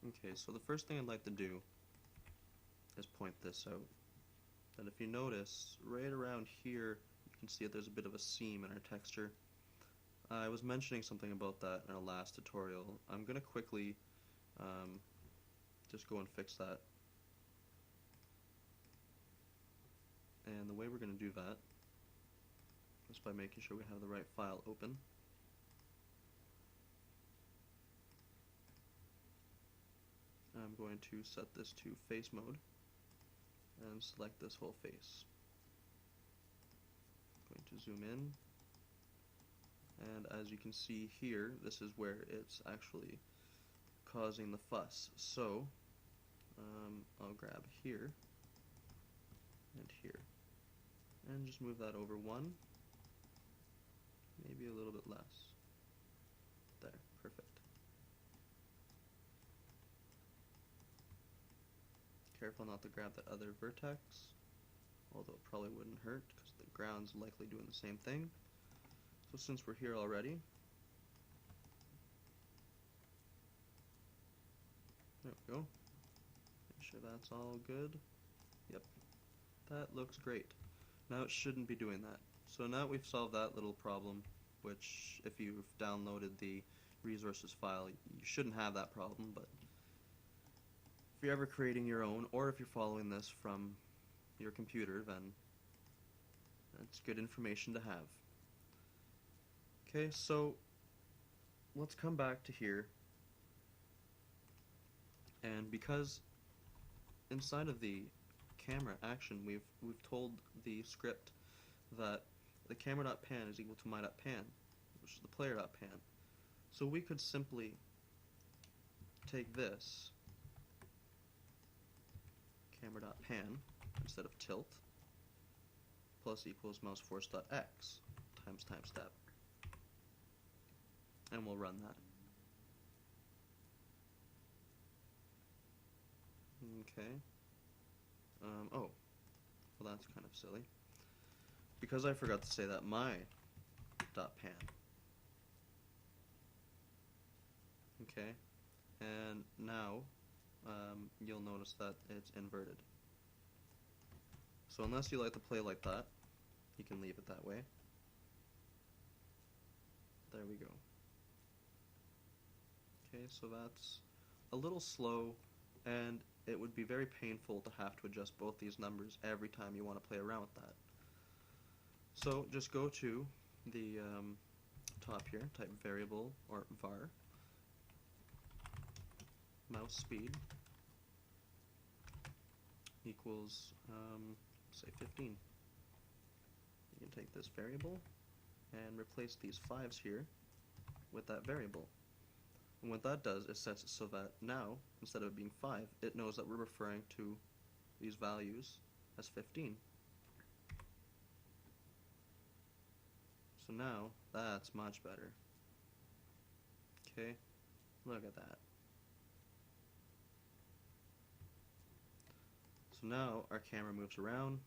Okay, so the first thing I'd like to do is point this out. And if you notice, right around here, you can see that there's a bit of a seam in our texture. I was mentioning something about that in our last tutorial. I'm going to quickly just go and fix that. And the way we're going to do that is by making sure we have the right file open. I'm going to set this to face mode and select this whole face. I'm going to zoom in, and as you can see here, this is where it's actually causing the fuss. So I'll grab here and here and just move that over one, maybe a little bit less. There, perfect. Careful not to grab that other vertex, although it probably wouldn't hurt because the ground's likely doing the same thing. So since we're here already, there we go. Make sure that's all good. Yep, that looks great. Now it shouldn't be doing that. So now we've solved that little problem, which if you've downloaded the resources file, you shouldn't have that problem, but if you're ever creating your own, or if you're following this from your computer, then that's good information to have. Okay, so let's come back to here, and because inside of the camera action we've told the script that the camera.pan is equal to my.pan, which is the player.pan. So we could simply take this camera.pan instead of tilt plus equals mouseforce.x times timestamp, and we'll run that. Okay. Oh, well that's kind of silly, because I forgot to say that my.pan. Okay, and now you'll notice that it's inverted. So unless you like to play like that, you can leave it that way. There we go. Okay, so that's a little slow, and it would be very painful to have to adjust both these numbers every time you want to play around with that. So just go to the top here, type variable or var mouse speed equals say 15. You can take this variable and replace these 5s here with that variable. And what that does is sets it so that now, instead of it being 5, it knows that we're referring to these values as 15. So now, that's much better. Okay, look at that. So now our camera moves around,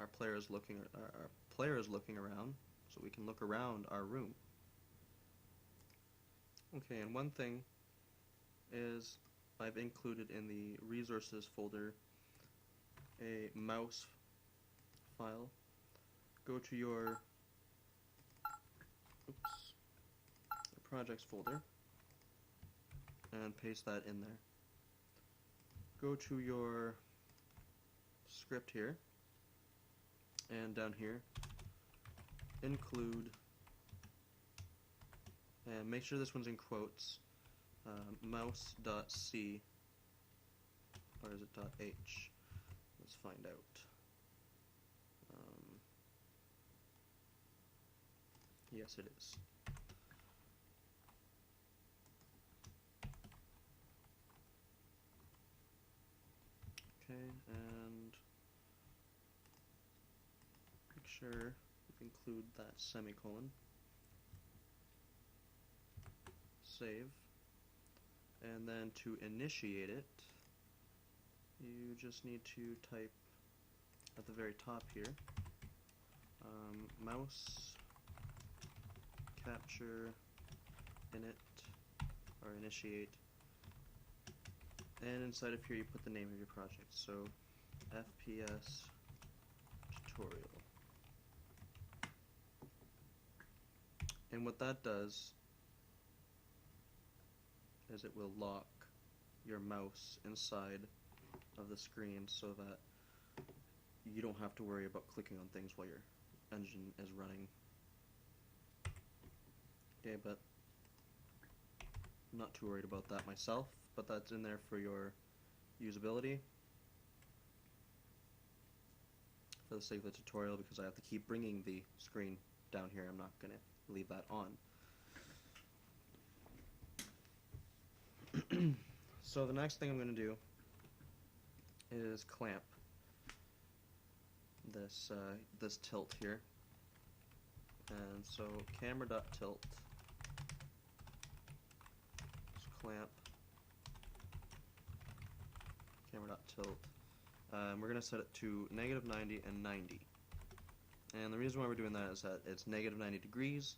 our player is looking around, so we can look around our room. Okay, and one thing is I've included in the resources folder a mouse file. Go to your projects folder and paste that in there. Go to your script here, and down here include, and make sure this one's in quotes, mouse.c, or is it .h? Let's find out. Yes, it is. Okay, and make sure you include that semicolon. Save, and then to initiate it, you just need to type at the very top here, mouse capture init, or initiate And inside of here you put the name of your project. So FPS tutorial. And what that does is it will lock your mouse inside of the screen so that you don't have to worry about clicking on things while your engine is running. Okay, but I'm not too worried about that myself, but that's in there for your usability for the sake of the tutorial, because I have to keep bringing the screen down here. I'm not going to leave that on. So the next thing I'm going to do is clamp this this tilt here, and so camera.tilt, clamp camera.tilt. We're going to set it to -90 and 90. And the reason why we're doing that is that it's -90 degrees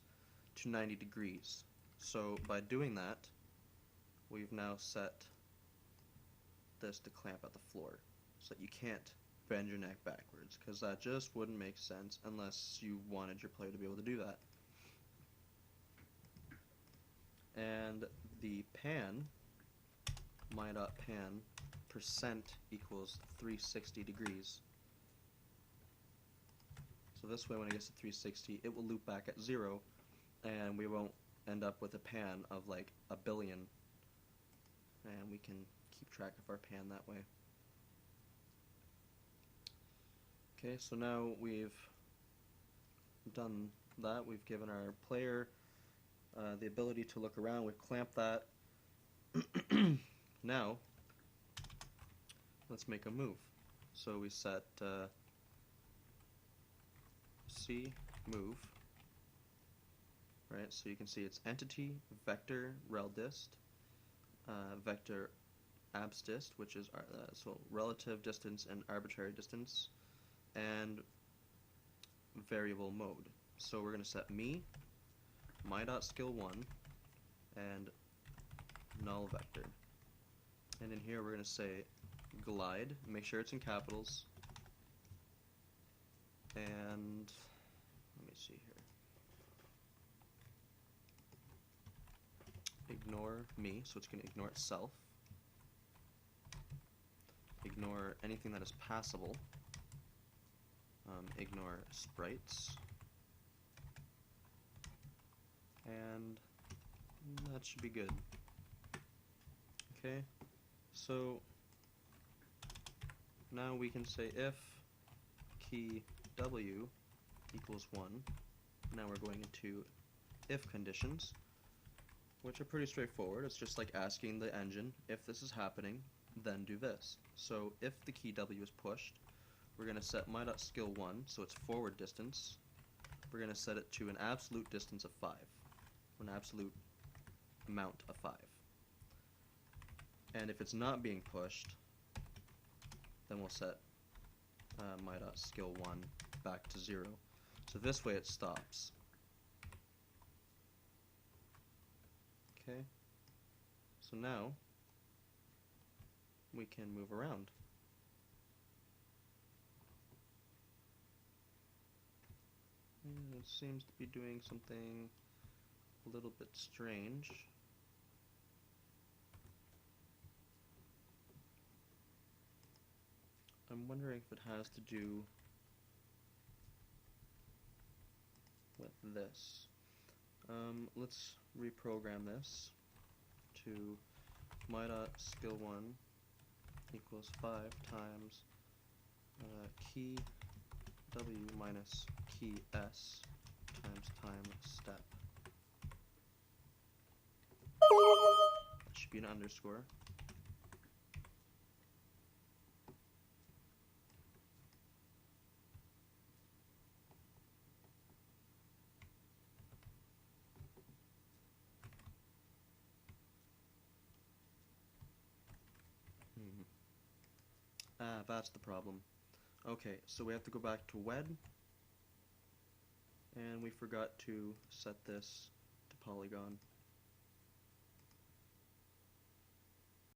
to 90 degrees. So by doing that, we've now set this to clamp at the floor, so that you can't bend your neck backwards, because that just wouldn't make sense unless you wanted your player to be able to do that. And the pan, my.pan, percent equals 360 degrees. So this way when it gets to 360, it will loop back at 0, and we won't end up with a pan of like a billion, and we can keep track of our pan that way. Okay, so now we've done that. We've given our player the ability to look around. We've clamped that. Now, let's make a move. So we set C move, right? So you can see it's entity, vector, rel dist, vector abs dist, which is so relative distance and arbitrary distance, and variable mode. So we're going to set my.skill1 and null vector. And in here we're going to say glide, make sure it's in capitals, and let me see here. Ignore me, so it's going to ignore itself. Ignore anything that is passable. Ignore sprites. And that should be good. Okay, so now we can say if key W equals 1. Now we're going into if conditions, which are pretty straightforward. It's just like asking the engine, if this is happening, then do this. So if the key W is pushed, we're going to set my.skill1, so it's forward distance. We're going to set it to an absolute distance of 5, an absolute amount of 5. And if it's not being pushed, then we'll set my.skill1 back to 0. So this way it stops. Okay, so now we can move around. And it seems to be doing something a little bit strange. I'm wondering if it has to do with this. Let's reprogram this to my.skill1 equals 5 times key W minus key S times time step. That should be an underscore. That's the problem. Okay, so we have to go back to WED, and we forgot to set this to polygon.